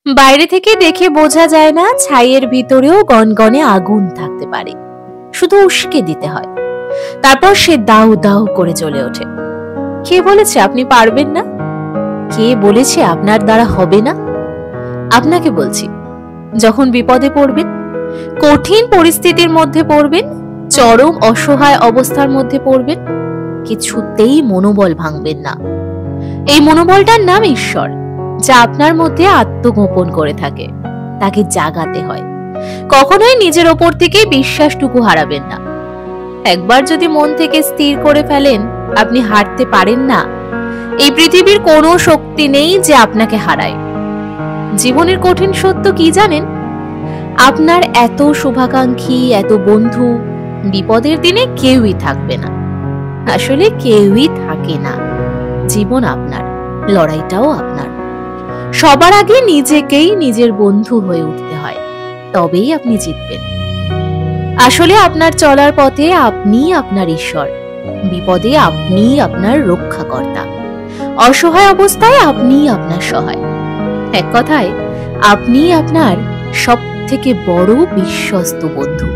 বাইরে থেকে দেখে বোঝা যায় না, ছাইয়ের ভিতরেও গনগনে আগুন থাকতে পারে। শুধু উস্কে দিতে হয়, তারপর সে দাউ দাউ করে জ্বলে ওঠে। কে বলেছে আপনি পারবেন না? কে বলেছে আপনার দ্বারা হবে না? আপনাকে বলছি, যখন বিপদে পড়বেন, কঠিন পরিস্থিতির মধ্যে পড়বেন, চরম অসহায় অবস্থার মধ্যে পড়বেন, কিছুতেই মনোবল ভাঙবেন না। এই মনোবলটার নাম ঈশ্বর, যা আপনার মধ্যে আত্মগোপন করে থাকে। তাকে জাগাতে হয়। কখনোই নিজের ওপর থেকে বিশ্বাসটুকু হারাবেন না। একবার যদি মন থেকে স্থির করে ফেলেন আপনি হারতে পারেন না, এই পৃথিবীর কোনো শক্তি নেই যে আপনাকে হারায়। জীবনের কঠিন সত্য কি জানেন? আপনার এত শুভাকাঙ্ক্ষী, এত বন্ধু, বিপদের দিনে কেউই থাকবে না। আসলে কেউই থাকে না। জীবন আপনার, লড়াইটাও আপনার। সবার আগে নিজেকেই নিজের বন্ধু হয়ে উঠতে হয়, তবেই আপনি জিতবেন। আসলে আপনার চলার পথে আপনিই আপনার ঈশ্বর, বিপদে আপনিই আপনার রক্ষাকর্তা, অসহায় অবস্থায় আপনিই আপনার সহায়। এক কথায়, আপনিই আপনার সব থেকে বড় বিশ্বস্ত বন্ধু।